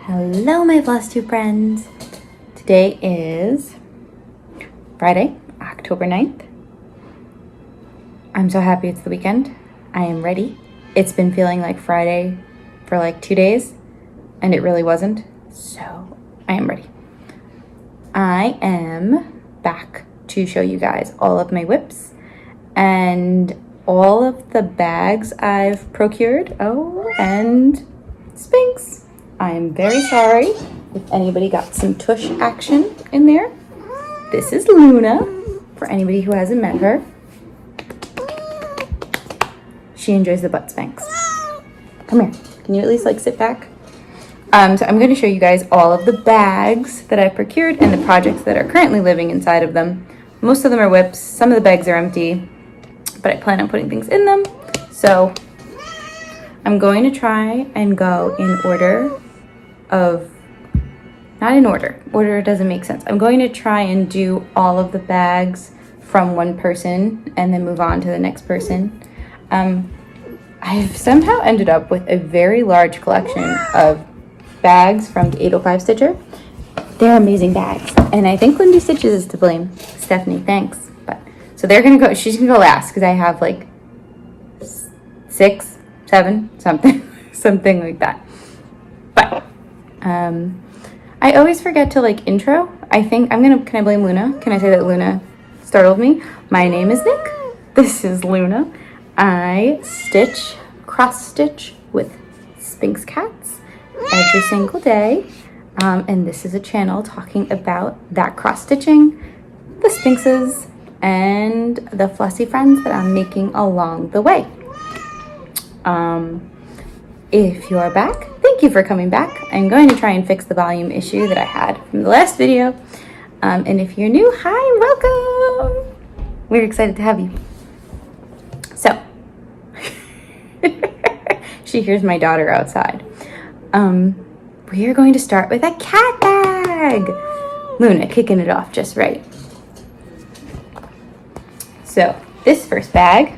Hello, my Flosstube friends. Today is Friday, October 9th. I'm so happy it's the weekend. I am ready. It's been feeling like Friday for like 2 days, and it really wasn't. So I am ready. I am back to show you guys all of my WIPS and all of the bags I've procured. Oh, and Sphinx. I'm very sorry if anybody got some tush action in there. This is Luna, for anybody who hasn't met her. She enjoys the butt spanks. Come here. Can you at least like sit back? So I'm going to show you guys all of the bags that I procured and the projects that are currently living inside of them. Most of them are WIPs. Some of the bags are empty, but I plan on putting things in them. So I'm going to try and go in order of, not in order. Order doesn't make sense. I'm going to try and do all of the bags from one person and then move on to the next person. I've somehow ended up with a very large collection of bags from the 805 Stitcher. They're amazing bags, and I think Lindy Stitches is to blame. Stephanie, thanks. But so they're gonna go. She's gonna go last because I have like 6, 7, something like that. But I always forget to like intro. Can I blame Luna? Can I say that Luna startled me? My name is Nick. This is Luna. I cross stitch with Sphinx cats every single day. And this is a channel talking about that cross stitching, the Sphinxes, and the flossy friends that I'm making along the way. If you're back, thank you for coming back. I'm going to try and fix the volume issue that I had from the last video. And if you're new, hi, welcome. We're excited to have you. So, she hears my daughter outside. We are going to start with a cat bag. Luna kicking it off just right. So, this first bag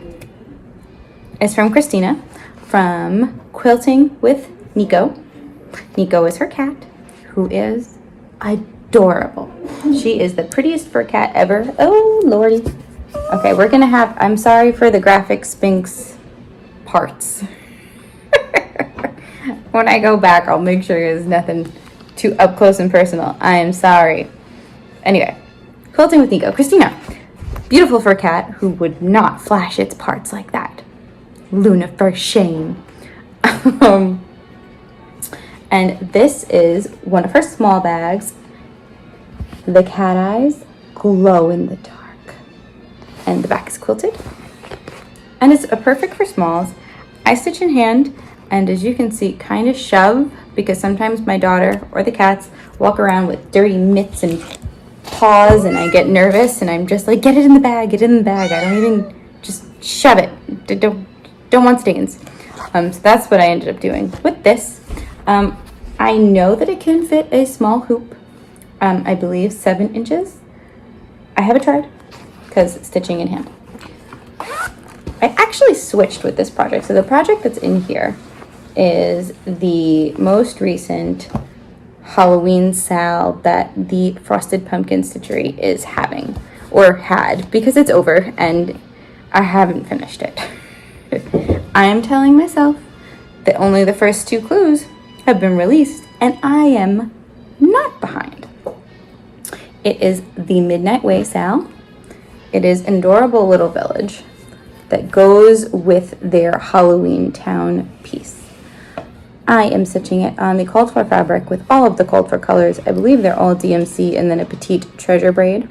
is from Christina from Quilting with Neko. Neko is her cat, who is adorable. She is the prettiest fur cat ever. Oh, lordy. Okay, we're gonna have, I'm sorry for the graphic Sphinx parts. When I go back, I'll make sure there's nothing too up close and personal. I am sorry. Anyway, Quilting with Neko. Christina, beautiful fur cat who would not flash its parts like that. Luna, for shame. And this is one of her small bags. The cat eyes glow in the dark. And the back is quilted. And it's a perfect for smalls. I stitch in hand, and as you can see, kind of shove, because sometimes my daughter or the cats walk around with dirty mitts and paws, and I get nervous, and I'm just like, get it in the bag, get it in the bag. I don't even, just shove it. Don't want stains. So that's what I ended up doing with this. I know that it can fit a small hoop, I believe 7 inches. I haven't tried because it's stitching in hand. I actually switched with this project. So the project that's in here is the most recent Halloween sale that the Frosted Pumpkin Stitchery is having, or had, because it's over and I haven't finished it. I am telling myself that only the first 2 clues have been released, and I am not behind. It is the Midnight Way sale. It is an adorable little village that goes with their Halloween town piece. I am stitching it on the called for fabric with all of the called for colors. I believe they're all DMC and then a petite treasure braid.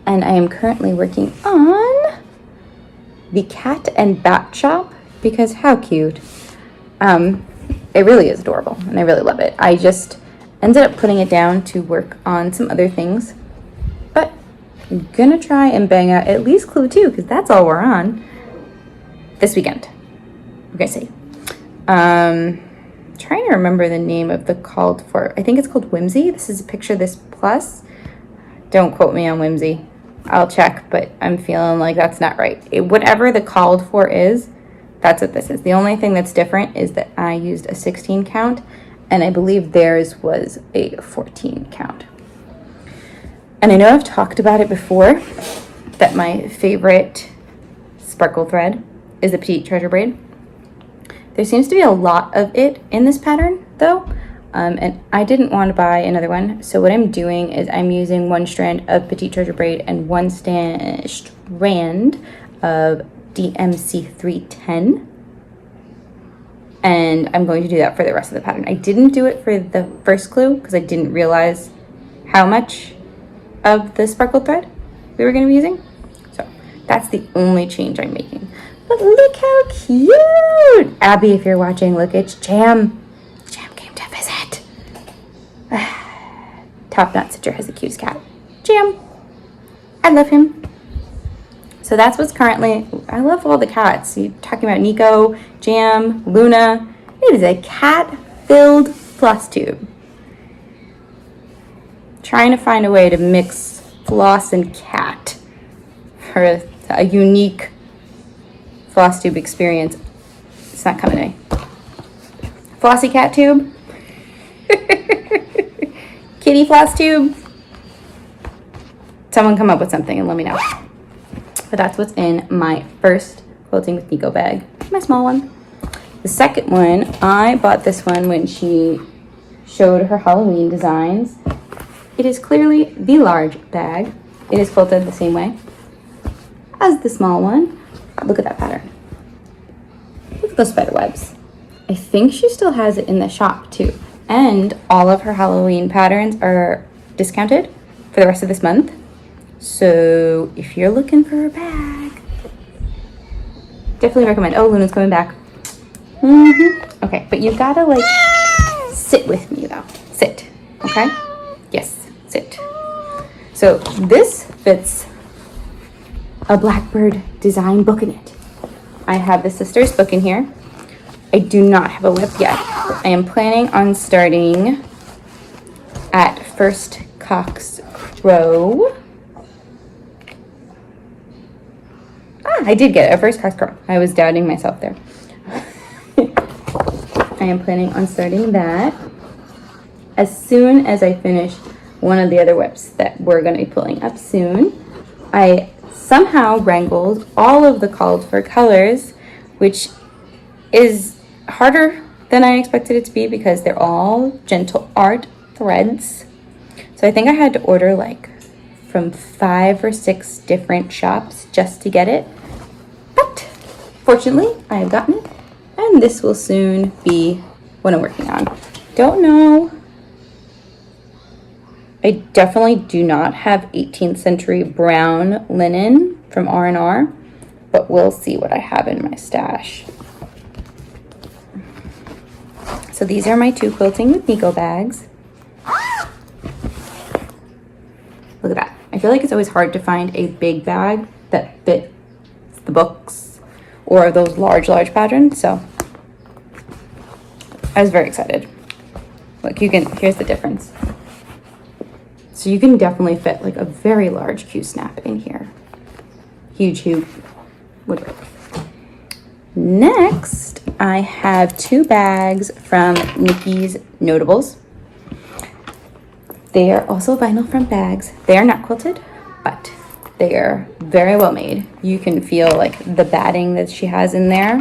And I am currently working on the cat and bat shop, because how cute. It really is adorable and I really love it. I just ended up putting it down to work on some other things, but I'm gonna try and bang out at least clue 2, because that's all we're on this weekend. We're gonna see. Trying to remember the name of the called for, I think it's called Whimsy. This is a picture this plus. Don't quote me on Whimsy. I'll check, but I'm feeling like that's not right. Whatever the called for is, that's what this is. The only thing that's different is that I used a 16 count and I believe theirs was a 14 count. And I know I've talked about it before, that my favorite sparkle thread is the Petite Treasure braid. There seems to be a lot of it in this pattern though, and I didn't want to buy another one. So what I'm doing is I'm using one strand of Petite Treasure braid and one strand of DMC 310. And I'm going to do that for the rest of the pattern. I didn't do it for the first clue because I didn't realize how much of the sparkle thread we were going to be using. So that's the only change I'm making. But look how cute! Abby, if you're watching, look, it's Jam. Jam came to visit. Top Knot Stitcher has the cutest cat. Jam. I love him. So that's what's currently, I love all the cats. You're talking about Neko, Jam, Luna. It is a cat-filled floss tube. Trying to find a way to mix floss and cat for a unique floss tube experience. It's not coming to me. Flossy CatTube. Kitty floss tube. Someone come up with something and let me know. But that's what's in my first Quilting with Neko bag, my small one. The second one, I bought this one when she showed her Halloween designs. It is clearly the large bag. It is quilted the same way as the small one. Look at that pattern. Look at those spider webs. I think she still has it in the shop too. And all of her Halloween patterns are discounted for the rest of this month. So if you're looking for a bag, definitely recommend. Oh, Luna's coming back. Okay, but you've got to like sit with me though. Sit, okay? Yes, sit. So this fits a Blackbird design book in it. I have the Sisters book in here. I do not have a WIP yet. I am planning on starting at First Cock's Crow. I did get it at First Cock's Crow. I was doubting myself there. I am planning on starting that as soon as I finish one of the other WIPs that we're going to be pulling up soon. I somehow wrangled all of the called for colors, which is harder than I expected it to be because they're all gentle art threads. So I think I had to order like from 5 or 6 different shops just to get it. But fortunately, I have gotten it, and this will soon be what I'm working on. Don't know. I definitely do not have 18th century brown linen from R&R, but we'll see what I have in my stash. So these are my 2 Quilting with Neko bags. Look at that. I feel like it's always hard to find a big bag that fits the books or those large patterns, so I was very excited. Look, here's the difference. So you can definitely fit like a very large Q-snap in here. Huge would work. Next, I have 2 bags from Nikki's Notables. They are also vinyl front bags. They are not quilted, but they are very well made. You can feel like the batting that she has in there.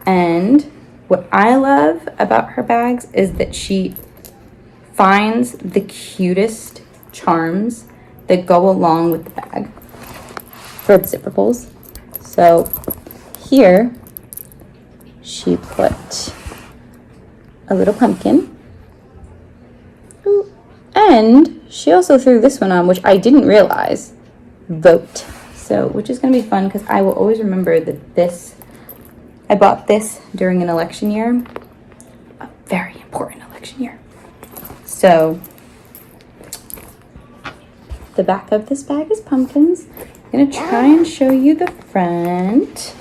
And what I love about her bags is that she finds the cutest charms that go along with the bag for the zipper pulls. So here she put a little pumpkin. Ooh. And she also threw this one on, which I didn't realize. Vote. So, which is going to be fun because I will always remember that I bought this during an election year. A very important election year. So, the back of this bag is pumpkins. I'm going to try and show you the front.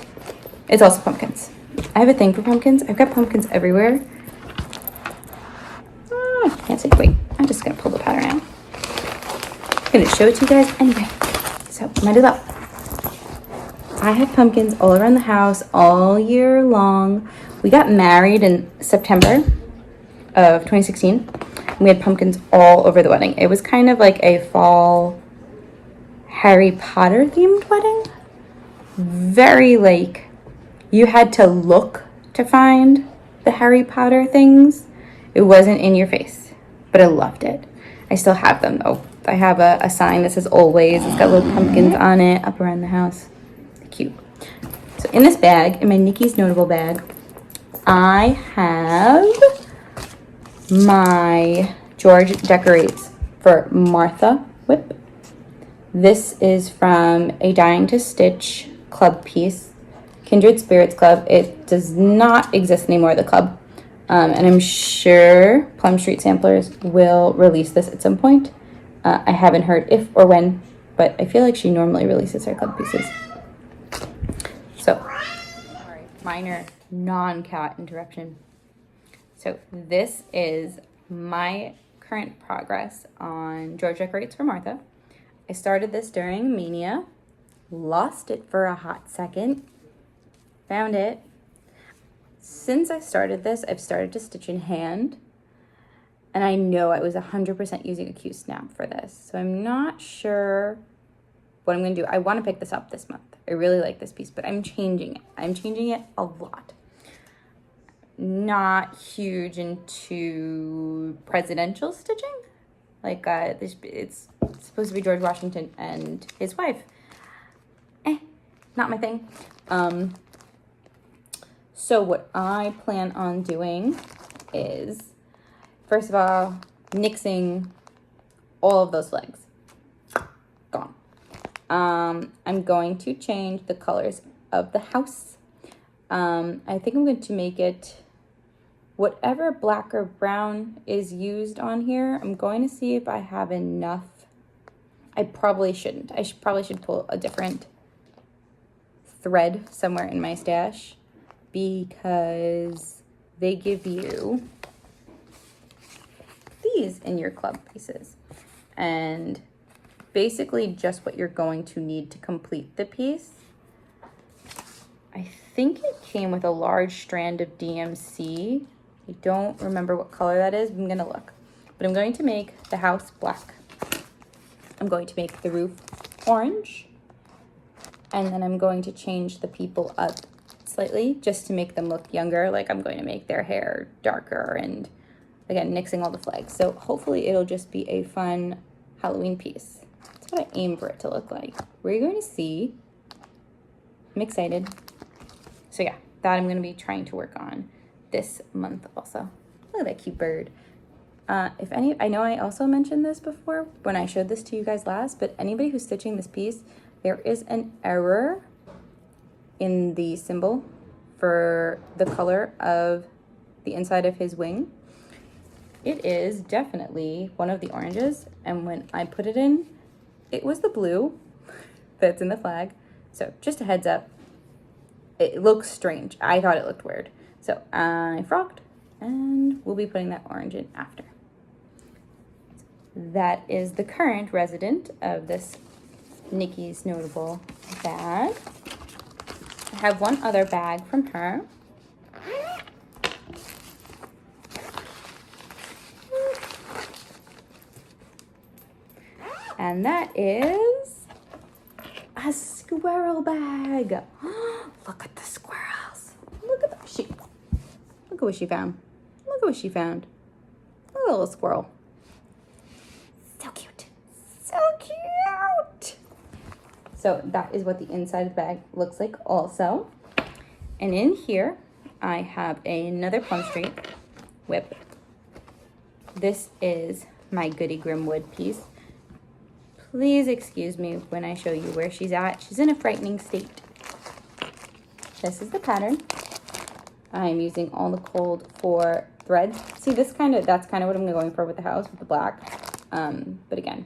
It's also pumpkins. I have a thing for pumpkins. I've got pumpkins everywhere. Oh, I can't say. Wait, I'm just going to pull the pattern out. I'm going to show it to you guys anyway. So, might as well. I have pumpkins all around the house all year long. We got married in September. of 2016. We had pumpkins all over the wedding. It was kind of like a fall Harry Potter themed wedding. Very like, you had to look to find the Harry Potter things. It wasn't in your face, but I loved it. I still have them though. I have a sign that says always. It's got little pumpkins on it up around the house. Cute. So in this bag, in my Nikki's Notable bag, I have my George Decorates for Martha WIP. This is from a Dying to Stitch club piece, Kindred Spirits Club. It does not exist anymore, the club. And I'm sure Plum Street Samplers will release this at some point. I haven't heard if or when, but I feel like she normally releases her club pieces. So, sorry, minor non-cat interruption. So this is my current progress on George Decorates for Martha. I started this during Mania, lost it for a hot second, found it. Since I started this, I've started to stitch in hand, and I know I was 100% using a Q-snap for this, so I'm not sure what I'm going to do. I want to pick this up this month. I really like this piece, but I'm changing it. I'm changing it a lot. Not huge into presidential stitching. Like, it's supposed to be George Washington and his wife. Not my thing. So what I plan on doing is, first of all, nixing all of those flags. Gone. I'm going to change the colors of the house. I think I'm going to make it whatever black or brown is used on here. I'm going to see if I have enough. I probably shouldn't. I probably should pull a different thread somewhere in my stash, because they give you these in your club pieces, and basically just what you're going to need to complete the piece. I think it came with a large strand of DMC. I don't remember what color that is. I'm gonna look, but I'm going to make the house black. I'm going to make the roof orange, and then I'm going to change the people up slightly just to make them look younger. Like, I'm going to make their hair darker, and again, nixing all the flags. So hopefully it'll just be a fun Halloween piece. That's what I aim for it to look like. We're going to see. I'm excited. So yeah, that I'm going to be trying to work on this month also. Look at that cute bird. I know I also mentioned this before when I showed this to you guys last, but anybody who's stitching this piece, there is an error in the symbol for the color of the inside of his wing. It is definitely one of the oranges, and when I put it in, it was the blue that's in the flag. So just a heads up, it looks strange. I thought it looked weird. So I frogged, and we'll be putting that orange in after. That is the current resident of this Nikki's Notable bag. I have one other bag from her. And that is a squirrel bag. Look at the squirrels. Look at that. Look at what she found. Look at what she found. Look at the little squirrel. So cute. So cute. So that is what the inside of the bag looks like also. And in here, I have another Plum Street WIP. This is my Goody Grimwood piece. Please excuse me when I show you where she's at. She's in a frightening state. This is the pattern. I'm using all the cold for threads. See, that's kind of what I'm going for with the house, with the black. But again,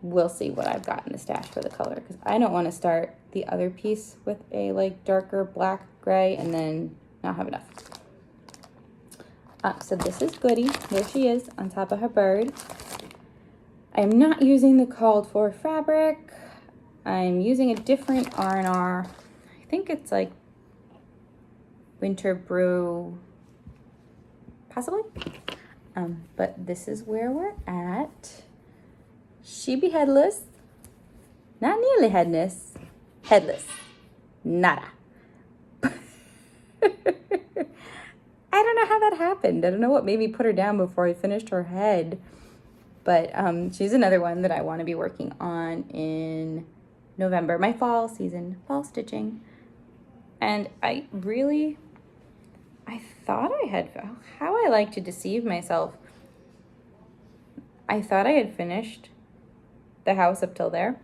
we'll see what I've got in the stash for the color, because I don't want to start the other piece with a like darker black gray and then not have enough. So this is Goody. There she is on top of her bird. I'm not using the called for fabric. I'm using a different R&R. I think it's like Winter Brew, possibly. But this is where we're at. She be headless. Not nearly headless. Headless. Nada. I don't know how that happened. I don't know what made me put her down before I finished her head. But she's another one that I want to be working on in November, my fall season, fall stitching. And I thought I had, how I like to deceive myself. I thought I had finished the house up till there.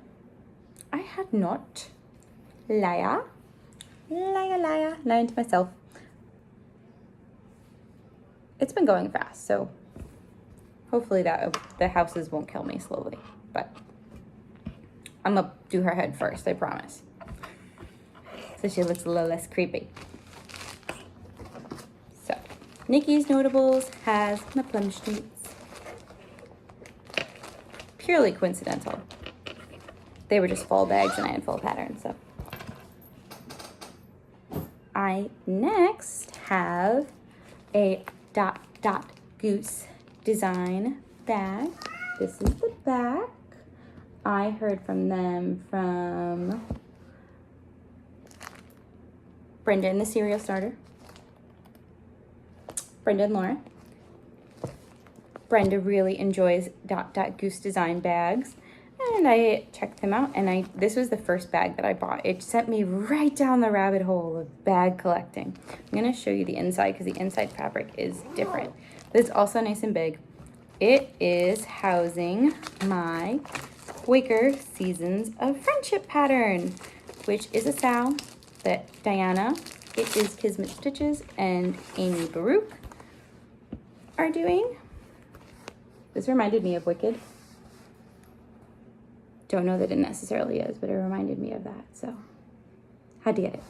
I had not. Liar. Liar, liar. Lying to myself. It's been going fast, so hopefully that the houses won't kill me slowly. But I'm gonna do her head first, I promise. So she looks a little less creepy. So, Nikki's Notables has my plum streets. Purely coincidental. They were just fall bags and I had fall patterns, so. I next have a Dot Goose Design bag. This is the back. I heard from them from Brenda and the Cereal Starter. Brenda and Laura. Brenda really enjoys Dot Goose Design bags. And I checked them out, and this was the first bag that I bought. It sent me right down the rabbit hole of bag collecting. I'm going to show you the inside because the inside fabric is different. But it's also nice and big. It is housing my Quaker Seasons of Friendship pattern, which is a sow that Diana, it is Kismet Stitches, and Amy Baruch are doing. This reminded me of Wicked. Don't know that it necessarily is, but it reminded me of that, so had to get it.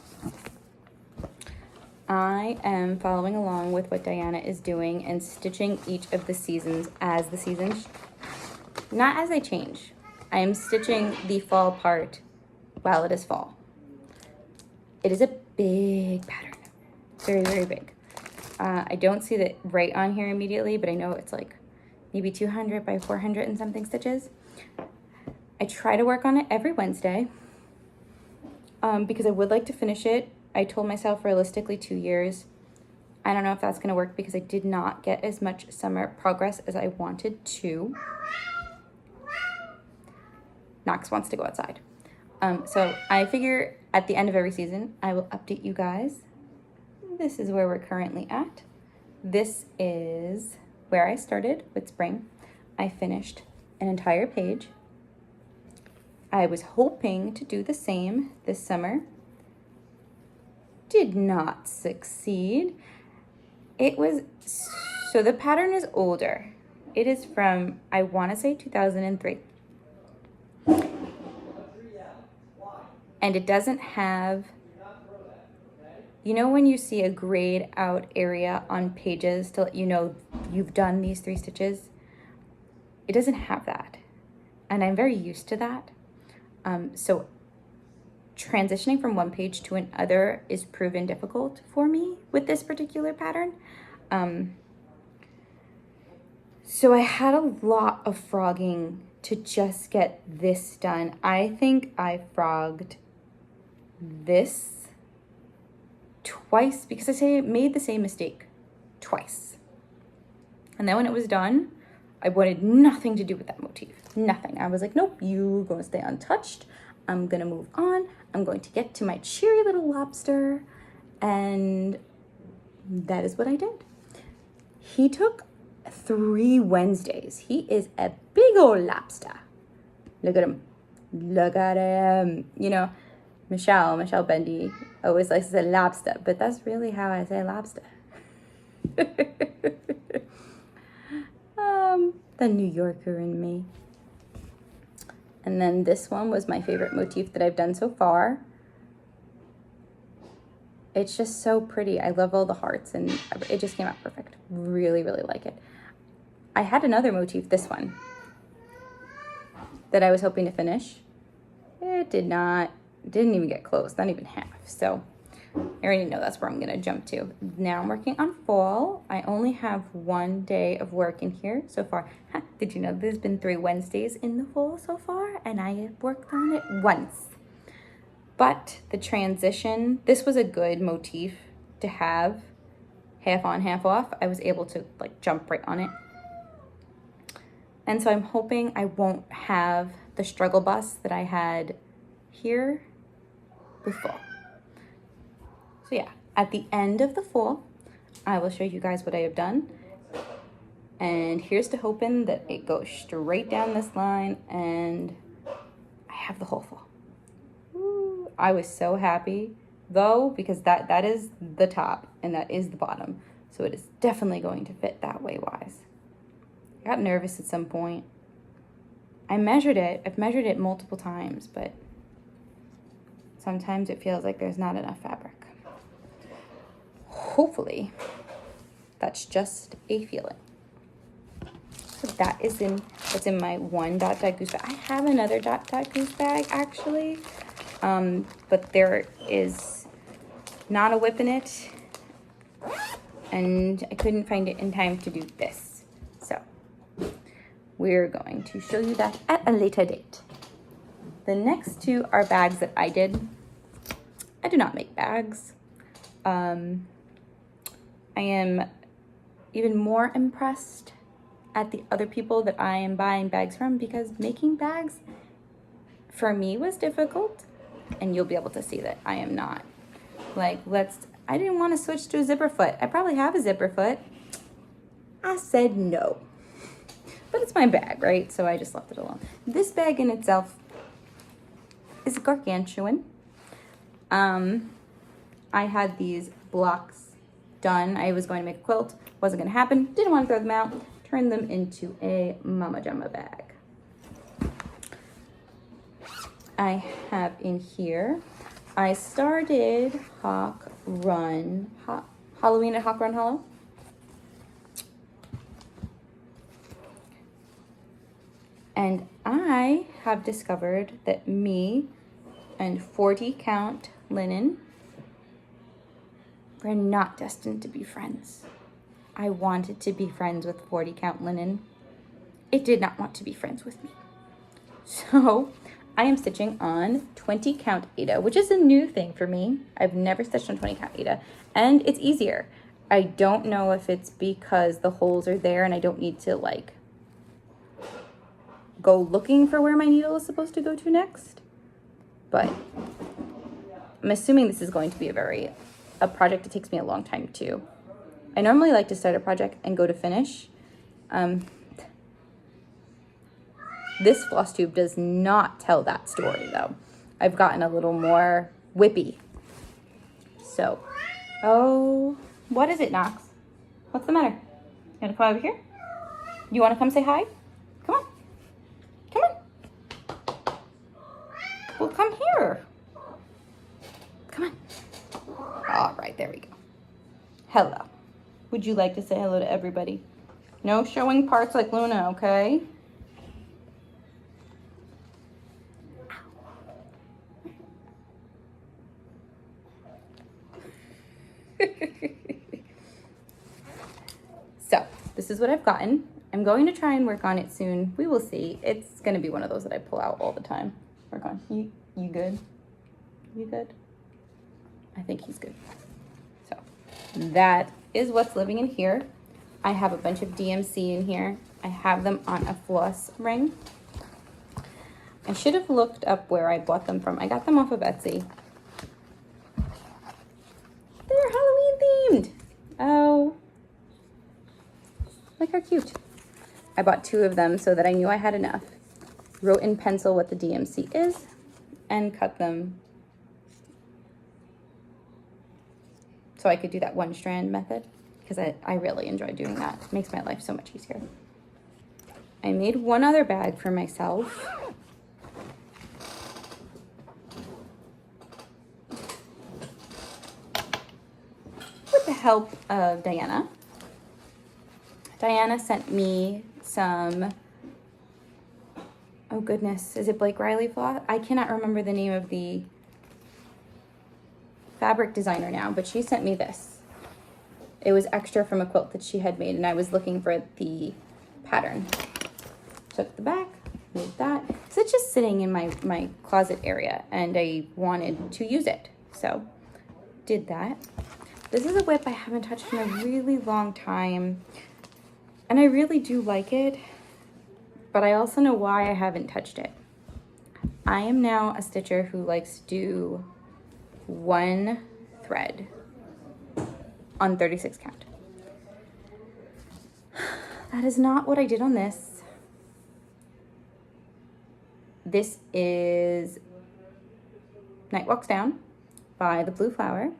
I am following along with what Diana is doing and stitching each of the seasons as the seasons, not as they change. I am stitching the fall part while it is fall. It is a big pattern, very, very big. I don't see that right on here immediately, but I know it's like maybe 200 by 400 and something stitches. I try to work on it every Wednesday because I would like to finish it. I told myself realistically 2 years. I don't know if that's going to work because I did not get as much summer progress as I wanted to. Knox wants to go outside. So I figure at the end of every season, I will update you guys. This is where we're currently at. This is where I started with spring. I finished an entire page. I was hoping to do the same this summer. Did not succeed. It was, so the pattern is older. It is from, I want to say 2003. And it doesn't have, you know when you see a grayed out area on pages to let you know you've done these 3 stitches? It doesn't have that. And I'm very used to that. So transitioning from one page to another is proven difficult for me with this particular pattern. So I had a lot of frogging to just get this done. I think I frogged this twice because I made the same mistake twice. And then when it was done, I wanted nothing to do with that motif. Nothing. I was like, nope, you're going to stay untouched. I'm going to move on. I'm going to get to my cheery little lobster. And that is what I did. He took 3 Wednesdays. He is a big old lobster. Look at him. Look at him. You know, Michelle Bendy always likes to say lobster, but that's really how I say lobster. The New Yorker in me. And then this one was my favorite motif that I've done so far. It's just so pretty. I love all the hearts and it just came out perfect. Really, really like it. I had another motif, this one, that I was hoping to finish. It didn't even get close, not even half. So I already know that's where I'm gonna jump to. Now I'm working on fall. I only have 1 day of work in here so far. Did you know there's been 3 Wednesdays in the fall so far, and I have worked on it once. But the transition, this was a good motif to have half on, half off. I was able to like jump right on it. And so I'm hoping I won't have the struggle bus that I had here with fall. So yeah, at the end of the fall, I will show you guys what I have done. And here's to hoping that it goes straight down this line and I have the whole fall. Woo. I was so happy though, because that is the top and that is the bottom. So it is definitely going to fit that way wise. I got nervous at some point. I measured it. I've measured it multiple times, but sometimes it feels like there's not enough fabric. Hopefully, that's just a feeling. So that is what's in my one Dot Goose bag. I have another Dot Goose bag actually, but there is not a whip in it, and I couldn't find it in time to do this. So we're going to show you that at a later date. The next 2 are bags that I did. I do not make bags. I am even more impressed at the other people that I am buying bags from, because making bags for me was difficult, and you'll be able to see that I am not. Like, I didn't want to switch to a zipper foot. I probably have a zipper foot. I said no. But it's my bag, right? So I just left it alone. This bag in itself is gargantuan. I had these blocks done. I was going to make a quilt. Wasn't going to happen. Didn't want to throw them out. Turned them into a Mama Jama bag. I have in here, I started Halloween at Hawk Run Hollow. And I have discovered that me and 40 count linen, we're not destined to be friends. I wanted to be friends with 40 count linen. It did not want to be friends with me. So I am stitching on 20 count Aida, which is a new thing for me. I've never stitched on 20 count Aida, and it's easier. I don't know if it's because the holes are there and I don't need to like go looking for where my needle is supposed to go to next, but I'm assuming this is going to be a project that takes me a long time too. I normally like to start a project and go to finish. This Flosstube does not tell that story though. I've gotten a little more whippy. So, oh, what is it, Knox? What's the matter? You wanna come over here? You wanna come say hi? Come on. Come on. Well, come here. Come on. All right, there we go. Hello. Would you like to say hello to everybody? No showing parts like Luna, okay? So, this is what I've gotten. I'm going to try and work on it soon. We will see. It's going to be one of those that I pull out all the time. Work on. You good? You good? I think he's good. So, that is what's living in here. I have a bunch of DMC in here. I have them on a floss ring. I should have looked up where I bought them from. I got them off of Etsy. They're Halloween themed. Oh, look how cute. I bought 2 of them so that I knew I had enough. Wrote in pencil what the DMC is and cut them so I could do that 1 strand method, because I really enjoy doing that. It makes my life so much easier. I made 1 other bag for myself. With the help of Diana. Diana sent me some, oh goodness, is it Blake Riley floss? I cannot remember the name of the fabric designer now, but she sent me this. It was extra from a quilt that she had made, and I was looking for the pattern. Took the back, moved that. So it's just sitting in my closet area, and I wanted to use it. So did that. This is a WIP I haven't touched in a really long time, and I really do like it, but I also know why I haven't touched it. I am now a stitcher who likes to do one thread on 36 count. That is not what I did on this. This is Night Walks Down by the Blue Flower,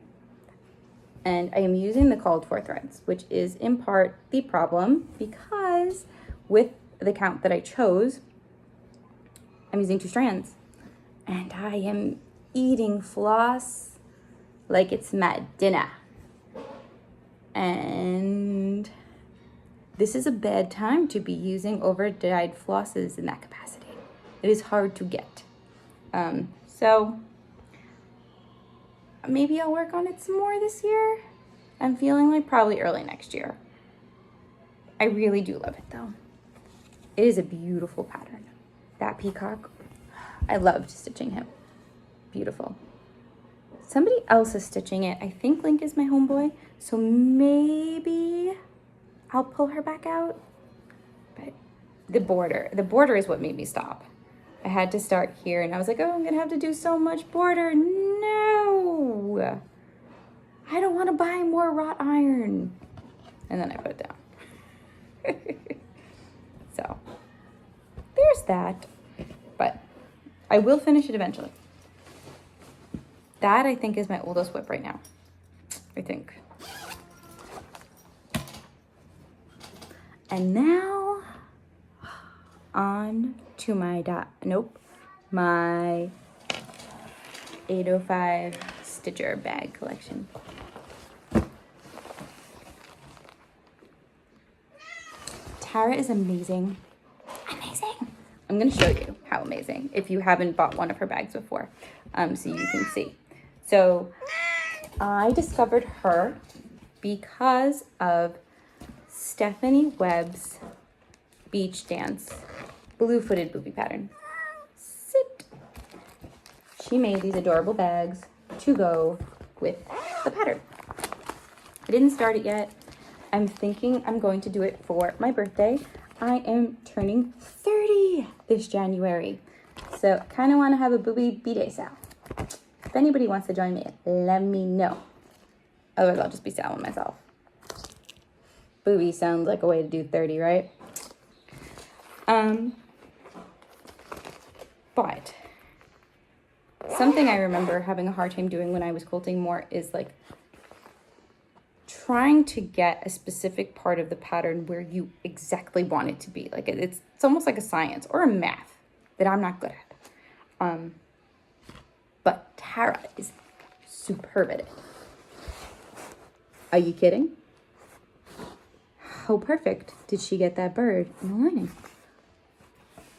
and I am using the called for threads, which is in part the problem because with the count that I chose, I'm using 2 strands, and I am eating floss like it's my dinner. And this is a bad time to be using over-dyed flosses in that capacity. It is hard to get. So maybe I'll work on it some more this year. I'm feeling like probably early next year. I really do love it though. It is a beautiful pattern. That peacock, I loved stitching him. Beautiful. Somebody else is stitching it. I think Link is my homeboy, so maybe I'll pull her back out. But the border is what made me stop. I had to start here, and I was like, oh, I'm gonna have to do so much border. No, I don't want to buy more wrought iron. And then I put it down. So there's that, but I will finish it eventually. That I think is my oldest WIP right now. I think. And now on to my my 805 Stitcher bag collection. Tara is amazing. Amazing. I'm gonna show you how amazing if you haven't bought one of her bags before, so you can see. So I discovered her because of Stephanie Webb's beach dance blue-footed booby pattern. Sit. She made these adorable bags to go with the pattern. I didn't start it yet. I'm thinking I'm going to do it for my birthday. I am turning 30 this January, so I kind of want to have a booby B-day sale. If anybody wants to join me, let me know. Otherwise, I'll just be selling myself. Booby sounds like a way to do 30, right? But something I remember having a hard time doing when I was quilting more is like trying to get a specific part of the pattern where you exactly want it to be. Like it's almost like a science or a math that I'm not good at. But Tara is superb at it. Are you kidding? How perfect did she get that bird in the lining?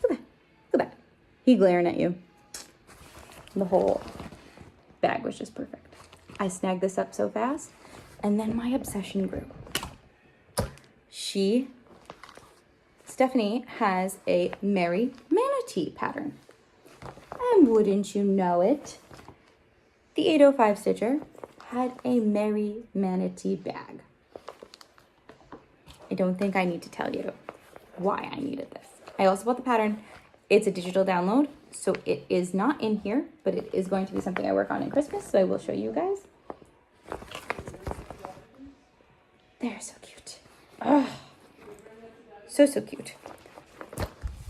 Look at that. Look at that. He glaring at you. The whole bag was just perfect. I snagged this up so fast, and then my obsession grew. Stephanie has a Merry Manatee pattern. And wouldn't you know it, the 805 Stitcher had a Merry Manatee bag. I don't think I need to tell you why I needed this. I also bought the pattern. It's a digital download, so it is not in here, but it is going to be something I work on in Christmas, so I will show you guys. They're so cute. Oh, so cute.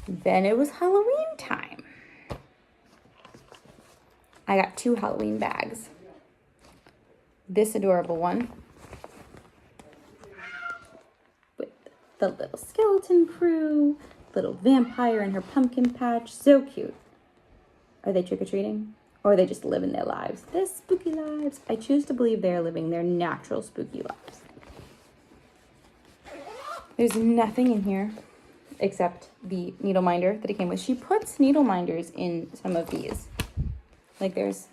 Then it was Halloween time. I got 2 Halloween bags. This adorable one with the little skeleton crew, little vampire and her pumpkin patch. So cute. Are they trick-or-treating? Or are they just living their lives? Their spooky lives. I choose to believe they are living their natural spooky lives. There's nothing in here except the needle minder that it came with. She puts needle minders in some of these. Like there's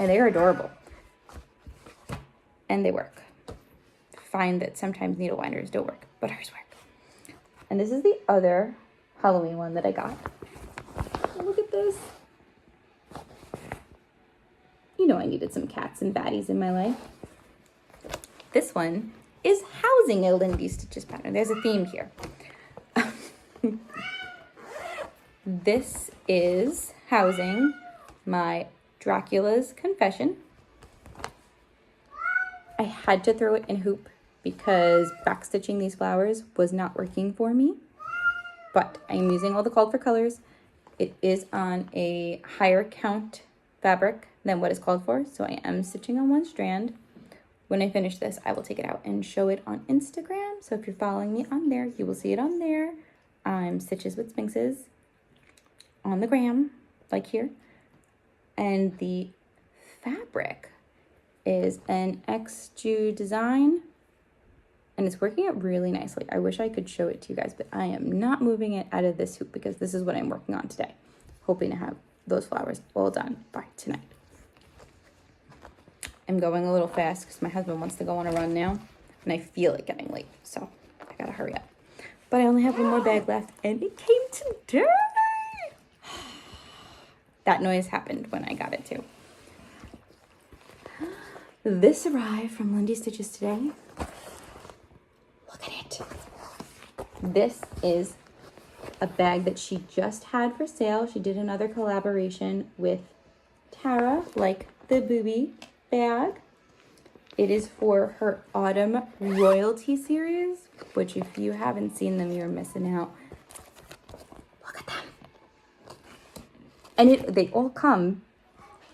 and they are adorable. And they work. Find that sometimes needle winders don't work, but hers work. And this is the other Halloween one that I got. Look at this. You know I needed some cats and baddies in my life. This one is housing a Lindy Stitches pattern. There's a theme here. This is housing my Dracula's Confession. I had to throw it in hoop because backstitching these flowers was not working for me. But I'm using all the called for colors. It is on a higher count fabric than what is called for, so I am stitching on one strand. When I finish this, I will take it out and show it on Instagram. So if you're following me on there, you will see it on there. I'm Stitches with Sphinxes on the gram, like here. And the fabric is an XJU design, and it's working out really nicely. I wish I could show it to you guys, but I am not moving it out of this hoop because this is what I'm working on today. Hoping to have those flowers all done by tonight. I'm going a little fast because my husband wants to go on a run now, and I feel it getting late, so I gotta hurry up. But I only have one more bag left, and it came today. That noise happened when I got it too. This arrived from Lindy Stitches today. Look at it. This is a bag that she just had for sale. She did another collaboration with Tara, like the booby bag. It is for her Autumn Royalty series, which if you haven't seen them, you're missing out. Look at them. And they all come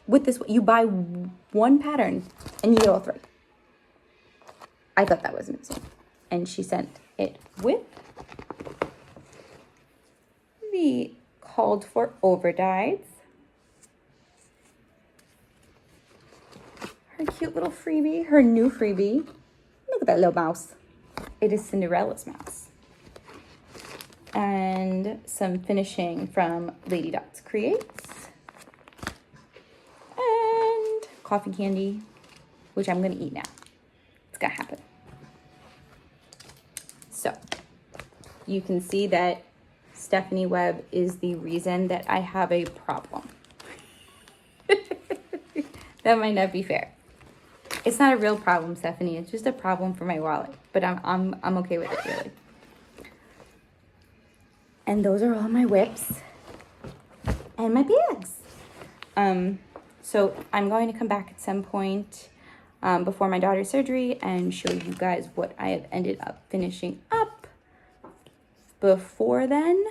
with this. You buy one pattern and you get all three. I thought that was amazing. And she sent it with the called for overdyes. Her cute little freebie, her new freebie. Look at that little mouse. It is Cinderella's mouse. And some finishing from Lady Dots Creates. And coffee candy, which I'm gonna eat now. It's gonna happen. So, you can see that Stephanie Webb is the reason that I have a problem. That might not be fair. It's not a real problem, Stephanie. It's just a problem for my wallet. But I'm okay with it, really. And those are all my WIPs and my bags. So I'm going to come back at some point before my daughter's surgery and show you guys what I have ended up finishing up. Before then,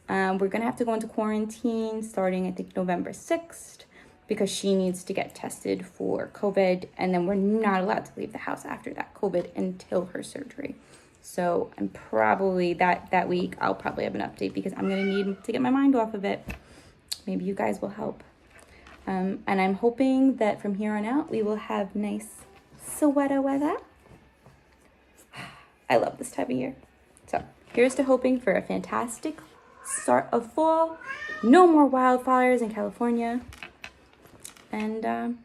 we're gonna have to go into quarantine starting, I think, November 6th. Because she needs to get tested for COVID, and then we're not allowed to leave the house after that COVID until her surgery. So I'm probably that week, I'll probably have an update because I'm gonna need to get my mind off of it. Maybe you guys will help. And I'm hoping that from here on out, we will have nice sweater weather. I love this time of year. So here's to hoping for a fantastic start of fall. No more wildfires in California. And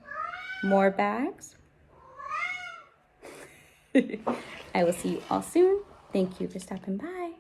more bags. I will see you all soon. Thank you for stopping by.